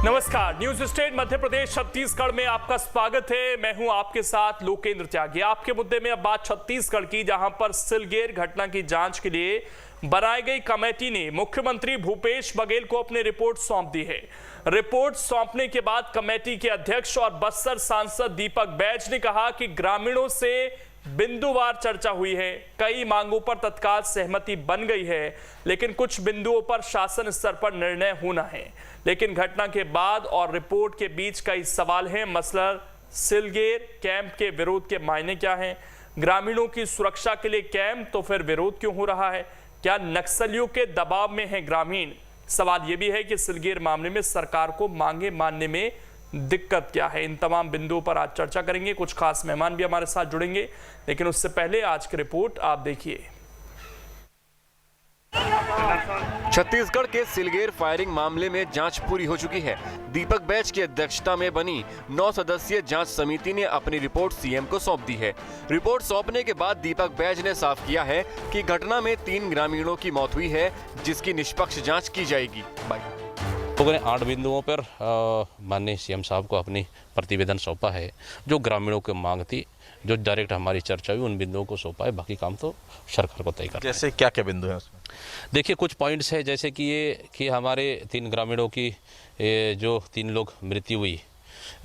नमस्कार, news state Madhya Pradesh Chhattisgarh में आपका स्वागत है। मैं हूं आपके साथ लोकेंद्र त्यागी। आपके मुद्दे में अब बात छत्तीसगढ़ की, जहां पर सिलगेर घटना की जांच के लिए बनाई गई कमेटी ने मुख्यमंत्री भूपेश बघेल को अपनी रिपोर्ट सौंप दी है। रिपोर्ट सौंपने के बाद कमेटी के अध्यक्ष और बस्तर सांसद दीपक बैज ने कहा कि ग्रामीणों से बिंदुवार चर्चा हुई है, कई मांगों पर तत्काल सहमति बन गई है, लेकिन कुछ बिंदुओं पर शासन स्तर पर निर्णय होना है। लेकिन घटना के बाद और रिपोर्ट के बीच कई सवाल हैं। मसलन सिलगेर कैंप के विरोध के मायने क्या हैं? ग्रामीणों की सुरक्षा के लिए कैंप, तो फिर विरोध क्यों हो रहा है? क्या नक्सलियों के दबाव में है ग्रामीण? सवाल यह भी है कि सिलगेर मामले में सरकार को मांगे मानने में दिक्कत क्या है? इन तमाम बिंदुओं पर आज चर्चा करेंगे। कुछ खास मेहमान भी हमारे साथ जुड़ेंगे, लेकिन उससे पहले आज की रिपोर्ट आप देखिए। छत्तीसगढ़ के सिलगेर फायरिंग मामले में जांच पूरी हो चुकी है। दीपक बैज की अध्यक्षता में बनी 9 सदस्यीय जांच समिति ने अपनी रिपोर्ट सीएम को सौंप दी है। रिपोर्ट सौंपने के बाद दीपक बैज ने साफ किया है कि घटना में 3 ग्रामीणों की मौत हुई है, जिसकी निष्पक्ष जांच की जाएगी। लोगों ने 8 बिंदुओं पर माननीय सीएम साहब को अपनी प्रतिवेदन सौंपा है। जो ग्रामीणों की मांग थी, जो डायरेक्ट हमारी चर्चा हुई, उन बिंदुओं को सौंपा है। बाकी काम तो सरकार को तय करना है। जैसे क्या क्या बिंदु हैं उसमें? देखिए, कुछ पॉइंट्स है, जैसे कि ये कि हमारे 3 ग्रामीणों की जो 3 लोग मृत्यु हुई,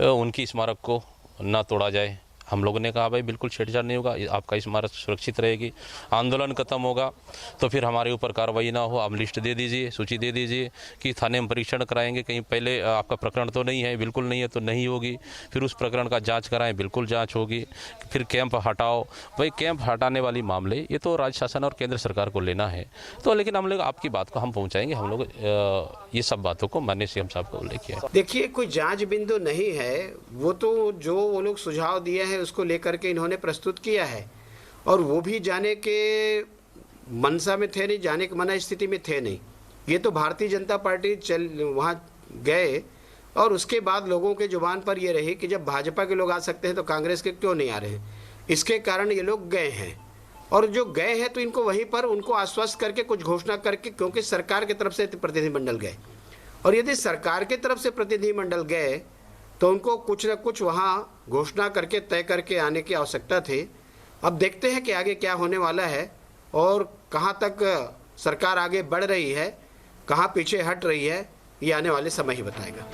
उनकी स्मारक को ना तोड़ा जाए। हम लोगों ने कहा भाई बिल्कुल छेड़छाड़ नहीं होगा, आपका स्मारक सुरक्षित रहेगी। आंदोलन खत्म होगा तो फिर हमारे ऊपर कार्रवाई ना हो। आप लिस्ट दे दीजिए, सूची दे दीजिए कि थाने में परीक्षण कराएंगे, कहीं पहले आपका प्रकरण तो नहीं है, बिल्कुल नहीं है तो नहीं होगी। फिर उस प्रकरण का जांच कराएं, बिल्कुल जांच होगी। फिर कैंप हटाओ, भाई कैंप हटाने वाली मामले ये तो राज्य शासन और केंद्र सरकार को लेना है। तो लेकिन हम लोग आपकी बात को हम पहुँचाएंगे। हम लोग ये सब बातों को माननीय सीएम साहब को लेके आए। देखिए, कोई जांच बिंदु नहीं है, वो तो जो वो लोग सुझाव दिए हैं उसको लेकर के इन्होंने प्रस्तुत किया है, और वो भी जाने के मनसा में थे नहीं, जाने के मना स्थिति में थे नहीं। ये तो भारतीय जनता पार्टी वहाँ गए और उसके बाद लोगों के जुबान पर ये रही कि जब भाजपा के लोग आ सकते हैं तो कांग्रेस के क्यों नहीं आ रहे हैं। इसके कारण ये लोग गए हैं, और जो गए हैं तो इनको वहीं पर उनको आश्वस्त करके कुछ घोषणा करके, क्योंकि सरकार की तरफ से प्रतिनिधिमंडल गए, और यदि सरकार की तरफ से प्रतिनिधिमंडल गए तो उनको कुछ न कुछ वहाँ घोषणा करके तय करके आने की आवश्यकता थी। अब देखते हैं कि आगे क्या होने वाला है और कहाँ तक सरकार आगे बढ़ रही है, कहाँ पीछे हट रही है, ये आने वाले समय ही बताएगा।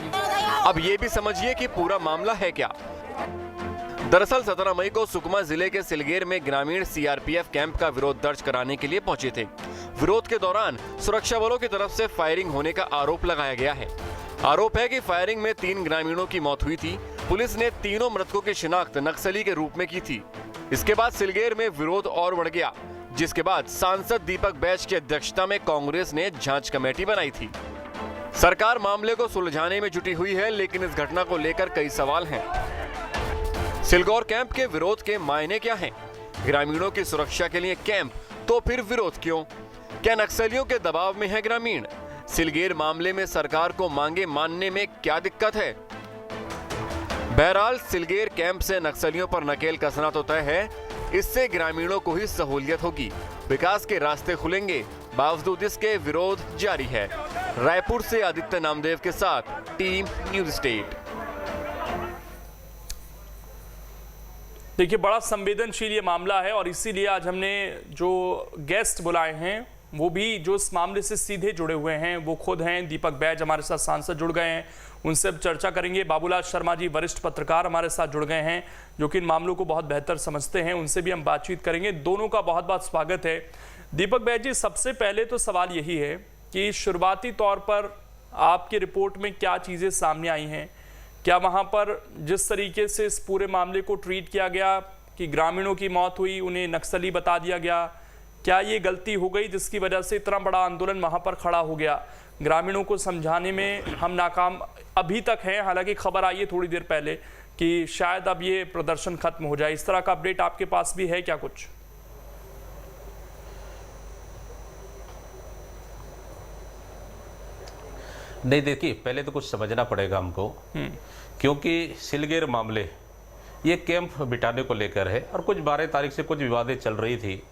अब ये भी समझिए कि पूरा मामला है क्या। दरअसल 17 मई को सुकमा जिले के सिलगेर में ग्रामीण सीआरपीएफ कैंप का विरोध दर्ज कराने के लिए पहुंचे थे। विरोध के दौरान सुरक्षा बलों की तरफ से फायरिंग होने का आरोप लगाया गया है। आरोप है कि फायरिंग में 3 ग्रामीणों की मौत हुई थी। पुलिस ने तीनों मृतकों की शिनाख्त नक्सली के रूप में की थी। इसके बाद सिलगेर में विरोध और बढ़ गया, जिसके बाद सांसद दीपक बैज की अध्यक्षता में कांग्रेस ने जांच कमेटी बनाई थी। सरकार मामले को सुलझाने में जुटी हुई है, लेकिन इस घटना को लेकर कई सवाल हैं। सिलगौर कैंप के विरोध के मायने क्या हैं? ग्रामीणों की सुरक्षा के लिए कैंप, तो फिर विरोध क्यों? क्या नक्सलियों के दबाव में है ग्रामीण? सिलगेर मामले में सरकार को मांगे मानने में क्या दिक्कत है? बहरहाल सिलगेर कैंप से नक्सलियों पर नकेल कसना तो तय है। इससे ग्रामीणों को ही सहूलियत होगी, विकास के रास्ते खुलेंगे। बावजूद इसके विरोध जारी है। रायपुर से आदित्य नामदेव के साथ टीम न्यूज स्टेट। देखिए, बड़ा संवेदनशील ये मामला है, और इसीलिए आज हमने जो गेस्ट बुलाए हैं वो भी जो इस मामले से सीधे जुड़े हुए हैं, वो खुद हैं दीपक बैज, हमारे साथ सांसद जुड़ गए हैं, उनसे अब चर्चा करेंगे। बाबूलाल शर्मा जी वरिष्ठ पत्रकार हमारे साथ जुड़ गए हैं, जो कि इन मामलों को बहुत बेहतर समझते हैं, उनसे भी हम बातचीत करेंगे। दोनों का बहुत बहुत स्वागत है। दीपक बैज जी, सबसे पहले तो सवाल यही है कि शुरुआती तौर पर आपकी रिपोर्ट में क्या चीज़ें सामने आई हैं? क्या वहाँ पर जिस तरीके से इस पूरे मामले को ट्रीट किया गया कि ग्रामीणों की मौत हुई, उन्हें नक्सली बता दिया गया, क्या ये गलती हो गई जिसकी वजह से इतना बड़ा आंदोलन वहाँ पर खड़ा हो गया? ग्रामीणों को समझाने में हम नाकाम अभी तक हैं, हालांकि खबर आई है थोड़ी देर पहले कि शायद अब ये प्रदर्शन खत्म हो जाए। इस तरह का अपडेट आपके पास भी है क्या कुछ? नहीं, देखिए, पहले तो कुछ समझना पड़ेगा हमको, क्योंकि सिलगेर मामले ये कैंप बिठाने को लेकर है, और कुछ 12 तारीख से कुछ विवादें चल रही थी।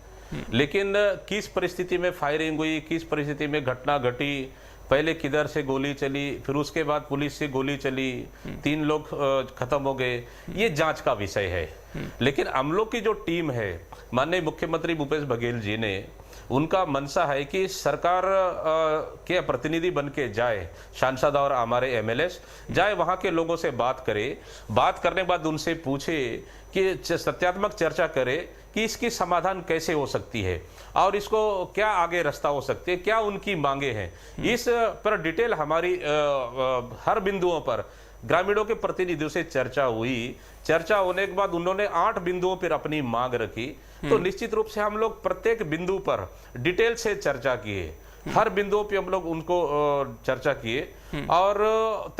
लेकिन किस परिस्थिति में फायरिंग हुई, किस परिस्थिति में घटना घटी, पहले किधर से गोली चली, फिर उसके बाद पुलिस से गोली चली, 3 लोग खत्म हो गए, ये जांच का विषय है। लेकिन हम लोग की जो टीम है, माननीय मुख्यमंत्री भूपेश बघेल जी ने, उनका मनसा है कि सरकार के प्रतिनिधि बन के जाए, सांसद और हमारे एमएलएस जाए, वहां के लोगों से बात करे, बात करने के बाद उनसे पूछे कि सत्यात्मक चर्चा करे कि इसकी समाधान कैसे हो सकती है और इसको क्या आगे रास्ता हो सकती है, क्या उनकी मांगे हैं, इस पर डिटेल हमारी हर बिंदुओं पर ग्रामीणों के प्रतिनिधियों से चर्चा हुई। चर्चा होने के बाद उन्होंने 8 बिंदुओं पर अपनी मांग रखी। तो निश्चित रूप से हम लोग प्रत्येक बिंदु पर डिटेल से चर्चा किए, हर बिंदुओं पे हम लोग उनको चर्चा किए और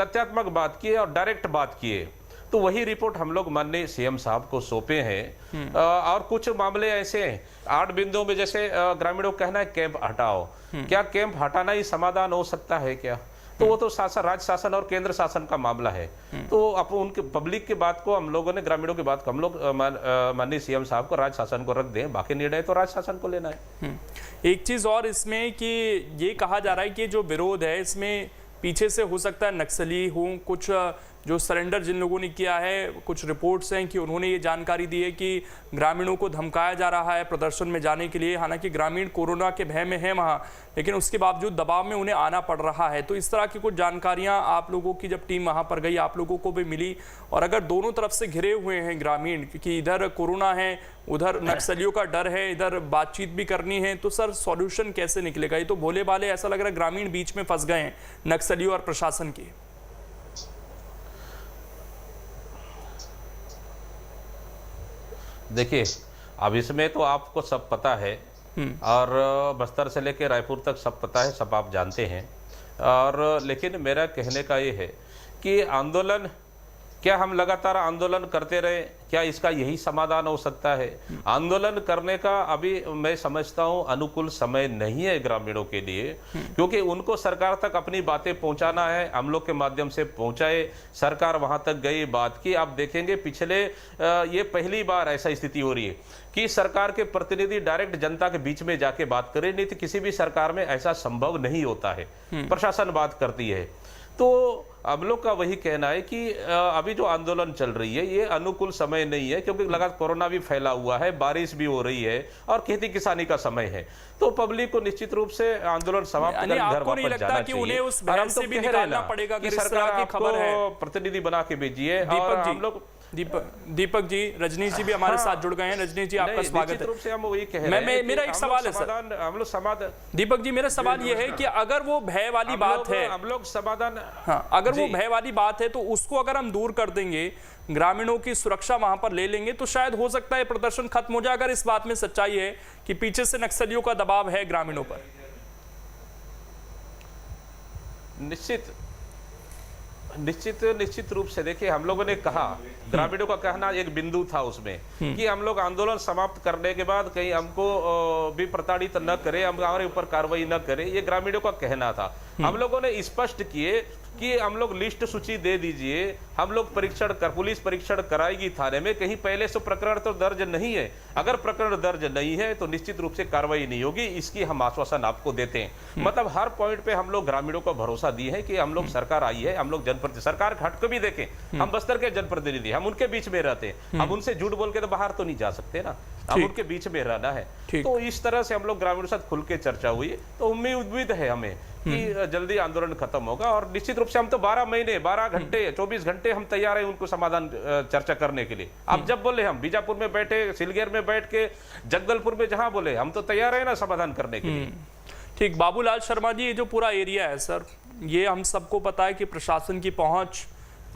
तथ्यात्मक बात किए और डायरेक्ट बात किए। तो वही रिपोर्ट हम लोग माननीय सीएम साहब को सौंपे हैं। और कुछ मामले ऐसे हैं 8 बिंदुओं में, जैसे ग्रामीणों का कहना है कैंप हटाओ, क्या कैंप हटाना ही समाधान हो सकता है क्या? तो वो तो शासन, राज्य शासन और केंद्र शासन का मामला है। तो अब उनके पब्लिक की बात को हम लोगों ने, ग्रामीणों की बात को हम लोग माननीय सीएम साहब को, राज्य शासन को रख दें, बाकी निर्णय तो राज्य शासन को लेना है। एक चीज और इसमें कि ये कहा जा रहा है कि जो विरोध है इसमें पीछे से हो सकता है नक्सली हो, कुछ जो सरेंडर जिन लोगों ने किया है, कुछ रिपोर्ट्स हैं कि उन्होंने ये जानकारी दी है कि ग्रामीणों को धमकाया जा रहा है प्रदर्शन में जाने के लिए। हालांकि ग्रामीण कोरोना के भय में है वहाँ, लेकिन उसके बावजूद दबाव में उन्हें आना पड़ रहा है। तो इस तरह की कुछ जानकारियाँ आप लोगों की जब टीम वहाँ पर गई, आप लोगों को भी मिली। और अगर दोनों तरफ से घिरे हुए हैं ग्रामीण, क्योंकि इधर कोरोना है, उधर नक्सलियों का डर है, इधर बातचीत भी करनी है, तो सर सॉल्यूशन कैसे निकलेगा? ये तो भोले भाले, ऐसा लग रहा है ग्रामीण बीच में फंस गए हैं नक्सलियों और प्रशासन के। देखिए, अब इसमें तो आपको सब पता है और बस्तर से लेकर रायपुर तक सब पता है, सब आप जानते हैं। और लेकिन मेरा कहने का ये है कि आंदोलन, क्या हम लगातार आंदोलन करते रहे, क्या इसका यही समाधान हो सकता है? आंदोलन करने का अभी मैं समझता हूं अनुकूल समय नहीं है ग्रामीणों के लिए, क्योंकि उनको सरकार तक अपनी बातें पहुंचाना है। हम लोग के माध्यम से पहुंचाए, सरकार वहां तक गई, बात की। आप देखेंगे पिछले ये पहली बार ऐसा स्थिति हो रही है कि सरकार के प्रतिनिधि डायरेक्ट जनता के बीच में जाके बात करें, नहीं तो किसी भी सरकार में ऐसा संभव नहीं होता है, प्रशासन बात करती है। तो हम लोग का वही कहना है कि अभी जो आंदोलन चल रही है ये अनुकूल समय नहीं है, क्योंकि लगातार कोरोना भी फैला हुआ है, बारिश भी हो रही है और खेती किसानी का समय है। तो पब्लिक को निश्चित रूप से आंदोलन समाप्त कर घर वापस जाना चाहिए। उन्हें उस बहस से भी निकालना पड़ेगा कि सरकार की खबर है, प्रतिनिधि बना के भेजिए। और हम लोग दीपक जी, रजनीश जी भी हमारे साथ जुड़ गए हैं। रजनीश जी, आपका स्वागत है। रूप से हम वही कह रहे हैं। मेरा एक सवाल है सर, हम लोग समाधान, दीपक जी मेरा सवाल ये है कि अगर वो भय वाली बात है, हम लोग समाधान, हाँ, अगर वो भय वाली बात है तो उसको अगर हम दूर कर देंगे, ग्रामीणों की सुरक्षा वहां पर ले लेंगे, तो शायद हो सकता है प्रदर्शन खत्म हो जाए, अगर इस बात में सच्चाई है कि पीछे से नक्सलियों का दबाव है ग्रामीणों पर। निश्चित रूप से देखिए, हम लोगों ने कहा, ग्रामीणों का कहना एक बिंदु था उसमें कि हम लोग आंदोलन समाप्त करने के बाद कहीं हमको भी प्रताड़ित न करे, हम हमारे ऊपर कार्रवाई न करे, ये ग्रामीणों का कहना था। हम लोगों ने स्पष्ट किए कि हम लोग लिस्ट सूची दे दीजिए, हम लोग परीक्षण कर, पुलिस परीक्षण कराएगी थाने में, कहीं पहले से प्रकरण तो दर्ज नहीं है। अगर प्रकरण दर्ज नहीं है तो निश्चित रूप से कार्रवाई नहीं होगी, इसकी हम आश्वासन आपको देते हैं। मतलब हर पॉइंट पे हम लोग ग्रामीणों को भरोसा दिए है कि हम लोग, सरकार आई है, हम लोग जनप्रतिनिधि, सरकार हट को भी देखें, हम बस्तर के जनप्रतिनिधि, हम उनके बीच में रहते हैं, हम उनसे झूठ बोल के तो बाहर तो नहीं जा सकते ना, हम उनके बीच में रहना है। तो इस तरह से हम लोग ग्रामीणों के साथ खुल के चर्चा हुई, तो उम्मीद है हमें कि जल्दी आंदोलन खत्म होगा। और निश्चित रूप से हम तो 12 महीने 12 घंटे 24 घंटे हम तैयार हैं उनको समाधान चर्चा करने के लिए। आप जब बोले, हम बीजापुर में बैठे, सिलगेर में बैठ के, जगदलपुर में जहां बोले, हम तो तैयार है ना समाधान करने के लिए। ठीक, बाबूलाल शर्मा जी, ये जो पूरा एरिया है सर, ये हम सबको पता है कि प्रशासन की पहुंच,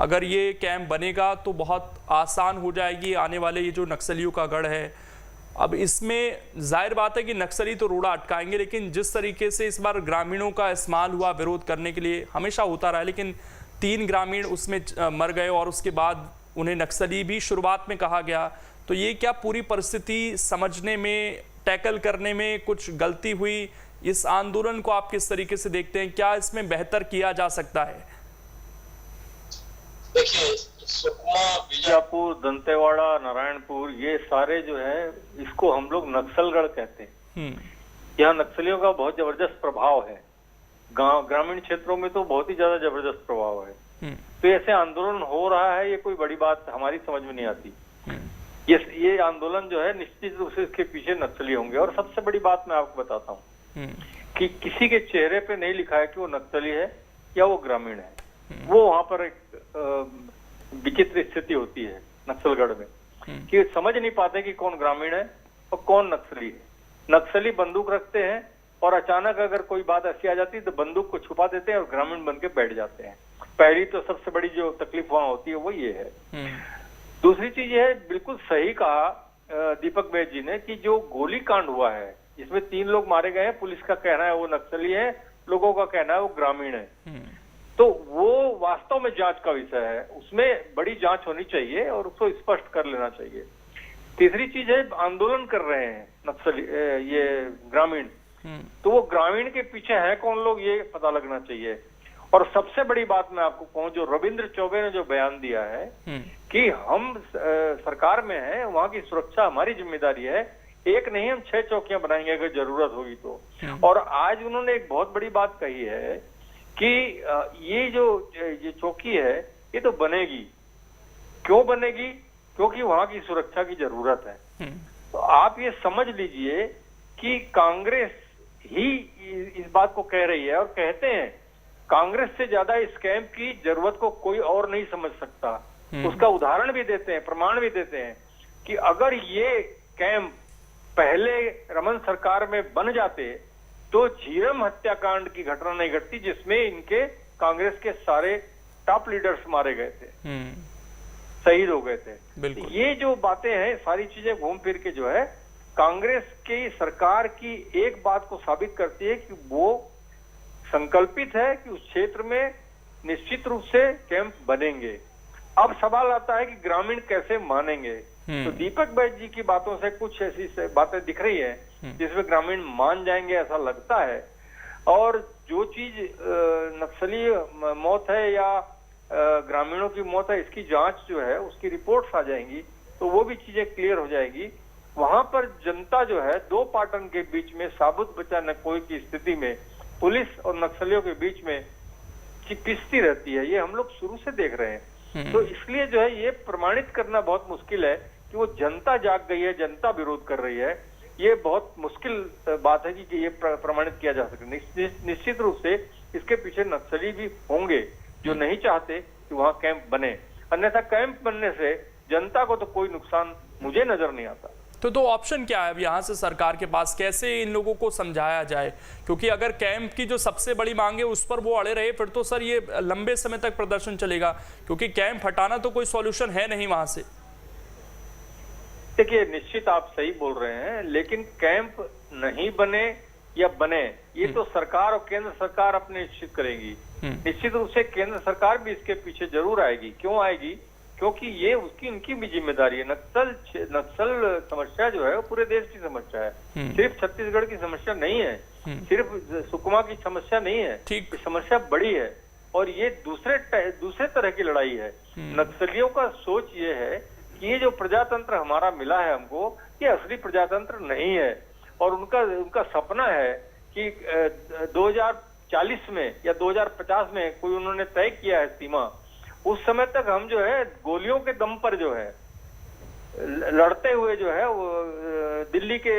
अगर ये कैंप बनेगा तो बहुत आसान हो जाएगी आने वाले ये जो नक्सलियों का गढ़ है। अब इसमें जाहिर बात है कि नक्सली तो रोड़ा अटकाएंगे, लेकिन जिस तरीके से इस बार ग्रामीणों का इस्तेमाल हुआ विरोध करने के लिए, हमेशा होता रहा, लेकिन 3 ग्रामीण उसमें मर गए और उसके बाद उन्हें नक्सली भी शुरुआत में कहा गया। तो ये क्या पूरी परिस्थिति समझने में, टैकल करने में कुछ गलती हुई? इस आंदोलन को आप किस तरीके से देखते हैं? क्या इसमें बेहतर किया जा सकता है? देखिए, सुकमा, बीजापुर, दंतेवाड़ा, नारायणपुर, ये सारे जो है, इसको हम लोग नक्सलगढ़ कहते हैं। यहाँ नक्सलियों का बहुत जबरदस्त प्रभाव है। गांव ग्रामीण क्षेत्रों में तो बहुत ही ज्यादा जबरदस्त प्रभाव है। तो ऐसे आंदोलन हो रहा है, ये कोई बड़ी बात हमारी समझ में नहीं आती। ये आंदोलन जो है निश्चित रूप से इसके पीछे नक्सली होंगे। और सबसे बड़ी बात मैं आपको बताता हूँ कि किसी के चेहरे पे नहीं लिखा है कि वो नक्सली है या वो ग्रामीण है। वो वहां पर एक विचित्र स्थिति होती है नक्सलगढ़ में कि समझ नहीं पाते कि कौन ग्रामीण है और कौन नक्सली है। नक्सली बंदूक रखते हैं और अचानक अगर कोई बात ऐसी आ जाती है तो बंदूक को छुपा देते हैं और ग्रामीण बन के बैठ जाते हैं। पहली तो सबसे बड़ी जो तकलीफ वहां होती है वो ये है। दूसरी चीज है, बिल्कुल सही कहा दीपक बैज जी ने कि जो गोली कांड हुआ है इसमें 3 लोग मारे गए हैं, पुलिस का कहना है वो नक्सली है, लोगों का कहना है वो ग्रामीण है। तो वो वास्तव में जांच का विषय है, उसमें बड़ी जांच होनी चाहिए और उसको स्पष्ट कर लेना चाहिए। तीसरी चीज है, आंदोलन कर रहे हैं नक्सली ये ग्रामीण, तो वो ग्रामीण के पीछे है कौन लोग ये पता लगना चाहिए। और सबसे बड़ी बात मैं आपको कहूं, जो रविंद्र चौबे ने जो बयान दिया है कि हम सरकार में हैं, वहां की सुरक्षा हमारी जिम्मेदारी है, एक नहीं हम 6 चौकियां बनाएंगे अगर जरूरत होगी तो। और आज उन्होंने एक बहुत बड़ी बात कही है कि ये चौकी है ये तो बनेगी। क्यों बनेगी? क्योंकि वहां की सुरक्षा की जरूरत है। तो आप ये समझ लीजिए कि कांग्रेस ही इस बात को कह रही है और कहते हैं कांग्रेस से ज्यादा इस कैंप की जरूरत को कोई और नहीं समझ सकता। उसका उदाहरण भी देते हैं, प्रमाण भी देते हैं कि अगर ये कैंप पहले रमन सरकार में बन जाते तो झीरम हत्याकांड की घटना नहीं घटती जिसमें इनके कांग्रेस के सारे टॉप लीडर्स मारे गए थे, शहीद हो गए थे। ये जो बातें हैं सारी चीजें घूम फिर के जो है कांग्रेस की सरकार की एक बात को साबित करती है कि वो संकल्पित है कि उस क्षेत्र में निश्चित रूप से कैंप बनेंगे। अब सवाल आता है कि ग्रामीण कैसे मानेंगे। तो दीपक बैज जी की बातों से कुछ ऐसी बातें दिख रही है जिसमें ग्रामीण मान जाएंगे ऐसा लगता है। और जो चीज नक्सली मौत है या ग्रामीणों की मौत है, इसकी जांच जो है उसकी रिपोर्ट्स आ जाएंगी तो वो भी चीजें क्लियर हो जाएगी। वहां पर जनता जो है दो पाटन के बीच में साबुत बचा न कोई की स्थिति में पुलिस और नक्सलियों के बीच में पिसती रहती है, ये हम लोग शुरू से देख रहे हैं। तो इसलिए जो है ये प्रमाणित करना बहुत मुश्किल है कि वो जनता जाग गई है, जनता विरोध कर रही है। ये बहुत मुश्किल बात है कि ये प्रमाणित किया जा सके। निश्चित रूप से इसके पीछे नक्सली भी होंगे जो नहीं चाहते कि वहां कैंप बने, अन्यथा कैंप बनने से जनता को तो कोई नुकसान मुझे नजर नहीं आता। तो ऑप्शन क्या है अब यहाँ से सरकार के पास, कैसे इन लोगों को समझाया जाए? क्योंकि अगर कैंप की जो सबसे बड़ी मांग है उस पर वो अड़े रहे फिर तो सर ये लंबे समय तक प्रदर्शन चलेगा, क्योंकि कैंप हटाना तो कोई सॉल्यूशन है नहीं वहां से। देखिए निश्चित आप सही बोल रहे हैं, लेकिन कैंप नहीं बने या बने ये तो सरकार और केंद्र सरकार अपने निश्चित करेगी। निश्चित रूप से केंद्र सरकार भी इसके पीछे जरूर आएगी। क्यों आएगी? क्योंकि ये उसकी उनकी भी जिम्मेदारी है। नक्सल समस्या जो है वो पूरे देश की समस्या है, सिर्फ छत्तीसगढ़ की समस्या नहीं है, सिर्फ सुकमा की समस्या नहीं है, ये समस्या बड़ी है और ये दूसरे तरह की लड़ाई है। नक्सलियों का सोच ये है कि ये जो प्रजातंत्र हमारा मिला है हमको, ये असली प्रजातंत्र नहीं है और उनका सपना है कि 2040 में या 2050 में कोई उन्होंने तय किया है सीमा, उस समय तक हम जो है गोलियों के दम पर जो है लड़ते हुए जो है वो दिल्ली के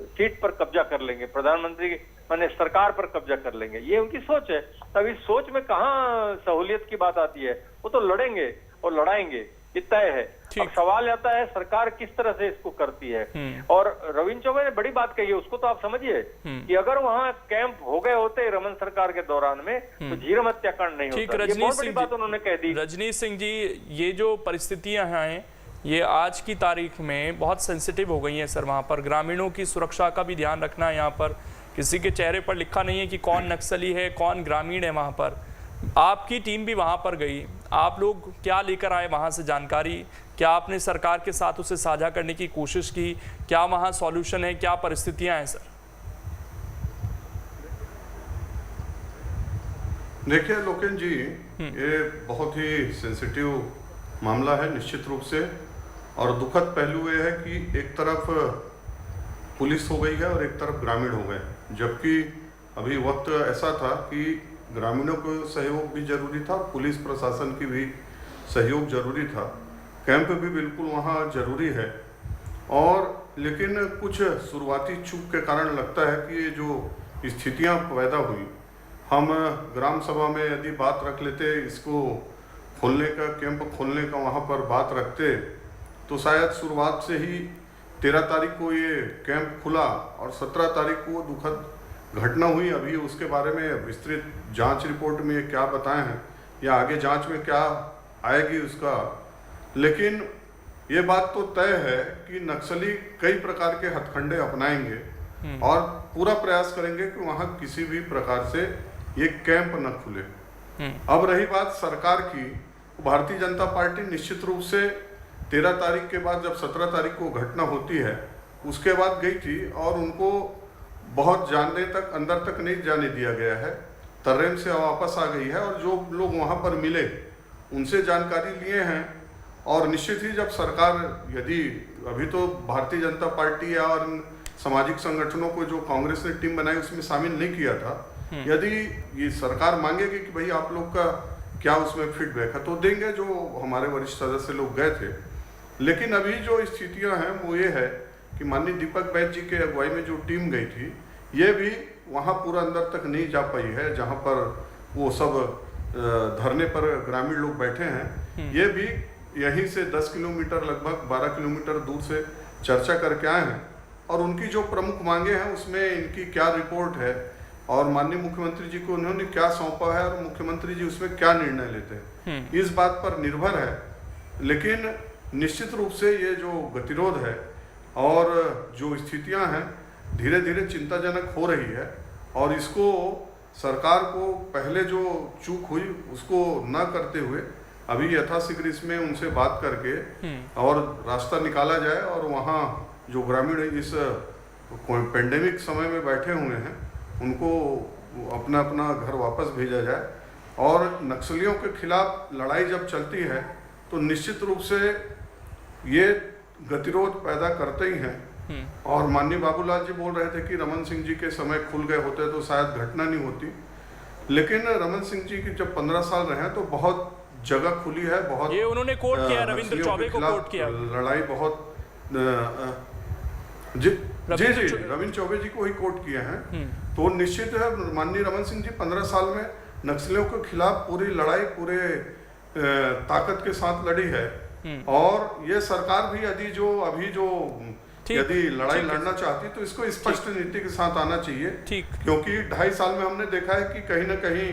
सीट पर कब्जा कर लेंगे, प्रधानमंत्री माने सरकार पर कब्जा कर लेंगे। ये उनकी सोच है। अब इस सोच में कहाँ सहूलियत की बात आती है? वो तो लड़ेंगे और लड़ाएंगे, ये तय है। अब सवाल आता है सरकार किस तरह से इसको करती है। और रविंद्र चौबे ने बड़ी बात कही है, उसको तो आप समझिए कि अगर वहां कैंप हो गए होते रमन सरकार के दौरान में तो झीरम हत्याकांड नहीं होता। ये बहुत बड़ी बात उन्होंने कह दी। रजनीश सिंह जी, ये जो परिस्थितियां हैं ये आज की तारीख में बहुत सेंसिटिव हो गई हैं सर। वहां पर ग्रामीणों की सुरक्षा का भी ध्यान रखना है। यहाँ पर किसी के चेहरे पर लिखा नहीं है कि कौन नक्सली है कौन ग्रामीण है। वहां पर आपकी टीम भी वहां पर गई, आप लोग क्या लेकर आए वहां से जानकारी? क्या आपने सरकार के साथ उसे साझा करने की कोशिश की? क्या वहां सॉल्यूशन है? क्या परिस्थितियां हैं सर? देखिए लोकेन जी, ये बहुत ही सेंसिटिव मामला है निश्चित रूप से। और दुखद पहलू ये है कि एक तरफ पुलिस हो गई है और एक तरफ ग्रामीण हो गए, जबकि अभी वक्त ऐसा था कि ग्रामीणों को सहयोग भी जरूरी था, पुलिस प्रशासन की भी सहयोग जरूरी था, कैंप भी बिल्कुल वहाँ जरूरी है। और लेकिन कुछ शुरुआती चूक के कारण लगता है कि ये जो स्थितियाँ पैदा हुई, हम ग्राम सभा में यदि बात रख लेते, इसको खोलने का, कैंप खोलने का वहाँ पर बात रखते, तो शायद शुरुआत से ही 13 तारीख को ये कैंप खुला और 17 तारीख को दुखद घटना हुई। अभी उसके बारे में विस्तृत जांच रिपोर्ट में क्या बताए हैं या आगे जांच में क्या आएगी उसका, लेकिन ये बात तो तय है कि नक्सली कई प्रकार के हथकंडे अपनाएंगे और पूरा प्रयास करेंगे कि वहाँ किसी भी प्रकार से ये कैंप न खुले। अब रही बात सरकार की, भारतीय जनता पार्टी निश्चित रूप से 13 तारीख के बाद जब 17 तारीख को घटना होती है उसके बाद गई थी और उनको बहुत जानने तक, अंदर तक नहीं जाने दिया गया है, तर्रेम से वापस आ गई है और जो लोग वहाँ पर मिले उनसे जानकारी लिए हैं। और निश्चित ही जब सरकार, यदि अभी तो भारतीय जनता पार्टी या और सामाजिक संगठनों को जो कांग्रेस ने टीम बनाई उसमें शामिल नहीं किया था, यदि ये सरकार मांगेगी कि भाई आप लोग का क्या उसमें फीडबैक है तो देंगे, जो हमारे वरिष्ठ सदस्य लोग गए थे। लेकिन अभी जो स्थितियां हैं वो ये है कि माननीय दीपक बैद जी के अगुवाई में जो टीम गई थी, ये भी वहाँ पूरा अंदर तक नहीं जा पाई है जहाँ पर वो सब धरने पर ग्रामीण लोग बैठे हैं। ये भी यहीं से 10 किलोमीटर, लगभग 12 किलोमीटर दूर से चर्चा करके आए हैं और उनकी जो प्रमुख मांगे हैं उसमें इनकी क्या रिपोर्ट है और माननीय मुख्यमंत्री जी को उन्होंने क्या सौंपा है और मुख्यमंत्री जी उसमें क्या निर्णय लेते हैं, इस बात पर निर्भर है। लेकिन निश्चित रूप से ये जो गतिरोध है और जो स्थितियां हैं धीरे धीरे चिंताजनक हो रही है और इसको सरकार को पहले जो चूक हुई उसको न करते हुए अभी यथाशीघ्र इसमें उनसे बात करके और रास्ता निकाला जाए और वहाँ जो ग्रामीण इस पेंडेमिक समय में बैठे हुए हैं उनको अपना अपना घर वापस भेजा जाए। और नक्सलियों के खिलाफ लड़ाई जब चलती है तो निश्चित रूप से ये गतिरोध पैदा करते ही हैं। और माननीय बाबूलाल जी बोल रहे थे कि रमन सिंह जी के समय खुल गए होते तो शायद घटना नहीं होती, लेकिन रमन सिंह जी की जब 15 साल रहे तो बहुत जगह खुली है, बहुत ये उन्होंने कोट किया, रविंद्र चौबे को कोट किया, लड़ाई बहुत जी रविंद्र चौबे जी को ही कोट किया है। तो निश्चित है माननीय रमन सिंह जी 15 साल में नक्सलियों के खिलाफ पूरी लड़ाई पूरे ताकत के साथ लड़ी है और ये सरकार भी यदि लड़ाई लड़ना चाहती तो इसको स्पष्ट नीति के साथ आना चाहिए, क्योंकि 2.5 साल में हमने देखा है कि कहीं ना कहीं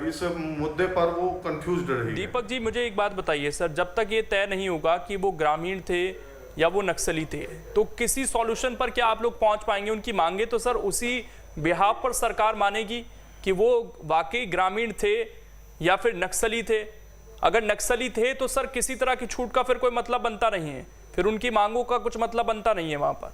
इस मुद्दे पर वो कंफ्यूज्ड रही। दीपक जी मुझे एक बात बताइए सर, जब तक ये तय नहीं होगा कि वो ग्रामीण थे या वो नक्सली थे तो किसी सॉल्यूशन पर क्या आप लोग पहुंच पाएंगे? उनकी मांगे तो सर उसी बिहाफ पर सरकार मानेगी कि वो वाकई ग्रामीण थे या फिर नक्सली थे। अगर नक्सली थे तो सर किसी तरह की छूट का फिर कोई मतलब बनता नहीं है, फिर उनकी मांगों का कुछ मतलब बनता नहीं है वहां पर।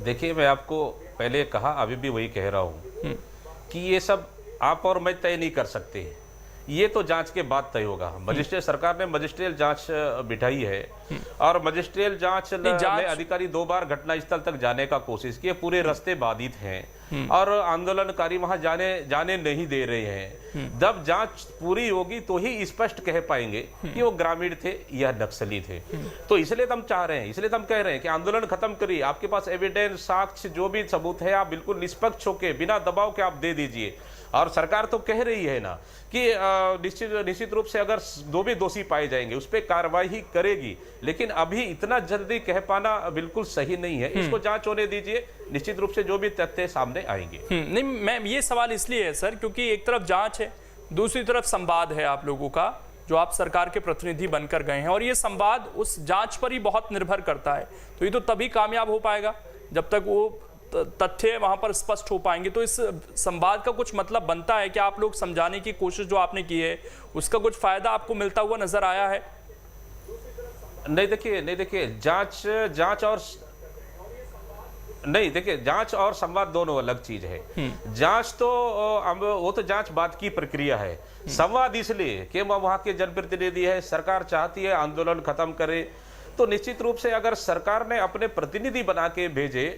देखिए मैं आपको पहले कहा, अभी भी वही कह रहा हूं कि ये सब आप और मैं तय नहीं कर सकते, ये तो जांच के बाद तय होगा। मजिस्ट्रेट सरकार ने मजिस्ट्रियल जांच बिठाई है और मजिस्ट्रियल जांच में अधिकारी 2 बार घटनास्थल तक जाने का कोशिश की, पूरे रास्ते बाधित हैं और आंदोलनकारी वहां जाने नहीं दे रहे हैं। जब जांच पूरी होगी तो ही स्पष्ट कह पाएंगे कि वो ग्रामीण थे या नक्सली थे। तो इसलिए हम चाह रहे हैं, इसलिए हम कह रहे हैं कि आंदोलन खत्म करिए, आपके पास एविडेंस, साक्ष्य, जो भी सबूत है आप बिल्कुल निष्पक्ष होकर बिना दबाव के आप दे दीजिए। और सरकार तो कह रही है ना कि निश्चित रूप से अगर दो भी दोषी पाए जाएंगे उस पर कार्रवाई ही करेगी, लेकिन अभी इतना जल्दी कह पाना बिल्कुल सही नहीं है। इसको जांच होने दीजिए, निश्चित रूप से जो भी तथ्य सामने आएंगे। नहीं, मैं ये सवाल इसलिए है सर क्योंकि एक तरफ जांच है, दूसरी तरफ संवाद है आप लोगों का, जो आप सरकार के प्रतिनिधि बनकर गए हैं, और ये संवाद उस जांच पर ही बहुत निर्भर करता है। तो ये तो तभी कामयाब हो पाएगा जब तक वो तथ्य वहां पर स्पष्ट हो पाएंगे। तो इस संवाद का कुछ मतलब बनता है कि आप लोग समझाने की कोशिश जो आपने की है उसका कुछ फायदा आपको मिलता हुआ नजर आया है? नहीं देखिए जांच और संवाद दोनों अलग चीज है। जांच तो वो तो जांच बाद की प्रक्रिया है। संवाद इसलिए कि वहां के जनप्रतिनिधि है, सरकार चाहती है आंदोलन खत्म करे, तो निश्चित रूप से अगर सरकार ने अपने प्रतिनिधि बना के भेजे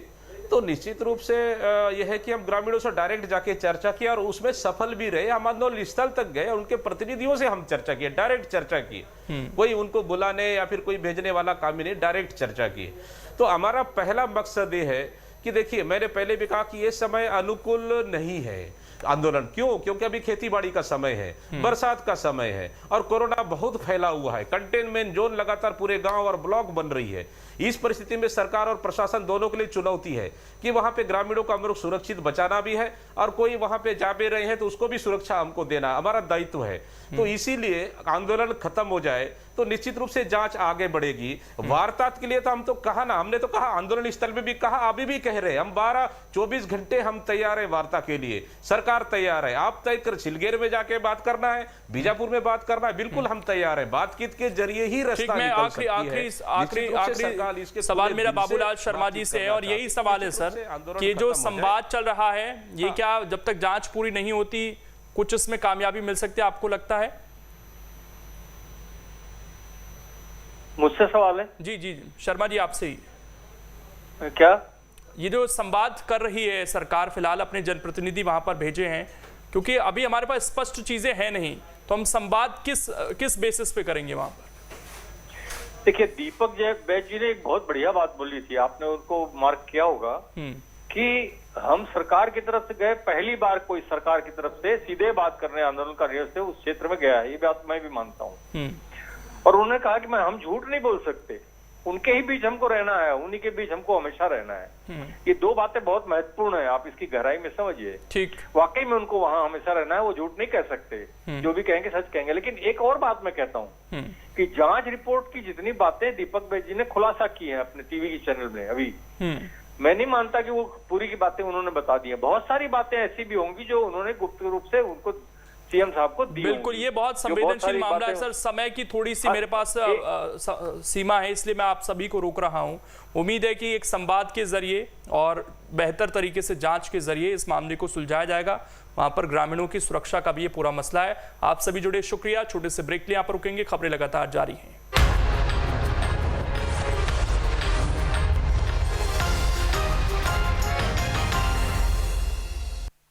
तो निश्चित रूप से यह है कि हम ग्रामीणों से डायरेक्ट जाके चर्चा की और उसमें सफल भी रहे। हम आंदोलन स्थल तक गए, उनके प्रतिनिधियों से हम चर्चा की, डायरेक्ट चर्चा की, कोई उनको बुलाने या फिर कोई भेजने वाला काम ही नहीं, डायरेक्ट चर्चा की। तो हमारा पहला मकसद ये है कि देखिए, मैंने पहले भी कहा कि ये समय अनुकूल नहीं है आंदोलन। क्यों? क्योंकि अभी खेतीबाड़ी का समय है, बरसात का समय है और कोरोना बहुत फैला हुआ है। कंटेनमेंट जोन लगातार पूरे गांव और ब्लॉक बन रही है। इस परिस्थिति में सरकार और प्रशासन दोनों के लिए चुनौती है कि वहां पे ग्रामीणों को हम लोग सुरक्षित बचाना भी है और कोई वहां पे जा भी रहे हैं तो उसको भी सुरक्षा हमको देना हमारा दायित्व है। तो इसीलिए आंदोलन खत्म हो जाए तो निश्चित रूप से जांच आगे बढ़ेगी। वार्ता के लिए तो हम तो कहा ना, हमने तो कहा, आंदोलन स्थल में भी कहा, अभी भी कह रहे हैं, हम 12-24 घंटे हम तैयार है वार्ता के लिए, सरकार तैयार है। आप तय कर सिलगेर में जाके बात करना है, बीजापुर में बात करना है, बिल्कुल हम तैयार है। बातचीत के जरिए ही रास्ता निकल सकती है। आखिरी सवाल मेरा बाबूलाल शर्मा जी से है और यही सवाल है सर कि जो संवाद चल रहा है ये क्या जब तक जांच पूरी नहीं होती कुछ इसमें कामयाबी मिल सकती है, आपको लगता है? मुझसे सवाल है? जी जी शर्मा जी आपसे ही। क्या ये जो संवाद कर रही है सरकार, फिलहाल अपने जनप्रतिनिधि वहां पर भेजे हैं, क्योंकि अभी हमारे पास स्पष्ट चीजें हैं नहीं, तो हम संवाद किस बेसिस पे करेंगे वहां पर? देखिए, दीपक बैज जी ने एक बहुत बढ़िया बात बोली थी, आपने उनको मार्क किया होगा कि हम सरकार की तरफ से गए, पहली बार कोई सरकार की तरफ से सीधे बात करने आंदोलनकारियों से उस क्षेत्र में गया है, ये बात मैं भी मानता हूँ। और उन्होंने कहा कि हम झूठ नहीं बोल सकते, उनके ही बीच हमको रहना है, उन्हीं के बीच हमको हमेशा रहना है। ये दो बातें बहुत महत्वपूर्ण है, आप इसकी गहराई में समझिए। ठीक, वाकई में उनको वहां हमेशा रहना है, वो झूठ नहीं कह सकते, जो भी कहेंगे सच कहेंगे। लेकिन एक और बात मैं कहता हूँ कि जांच रिपोर्ट की जितनी बातें दीपक बैज जी ने खुलासा की है अपने टीवी की चैनल में अभी, मैं नहीं मानता कि वो पूरी की बातें उन्होंने बता दी है। बहुत सारी बातें ऐसी भी होंगी जो उन्होंने गुप्त रूप से उनको सीएम साहब को दी। बिल्कुल, ये बहुत संवेदनशील मामला है सर, समय की थोड़ी सी मेरे पास सीमा है, इसलिए मैं आप सभी को रोक रहा हूं। उम्मीद है कि एक संवाद के जरिए और बेहतर तरीके से जांच के जरिए इस मामले को सुलझाया जाएगा। वहां पर ग्रामीणों की सुरक्षा का भी ये पूरा मसला है। आप सभी जुड़े, शुक्रिया। छोटे से ब्रेक लिए यहाँ पर रुकेंगे, खबरें लगातार जारी हैं।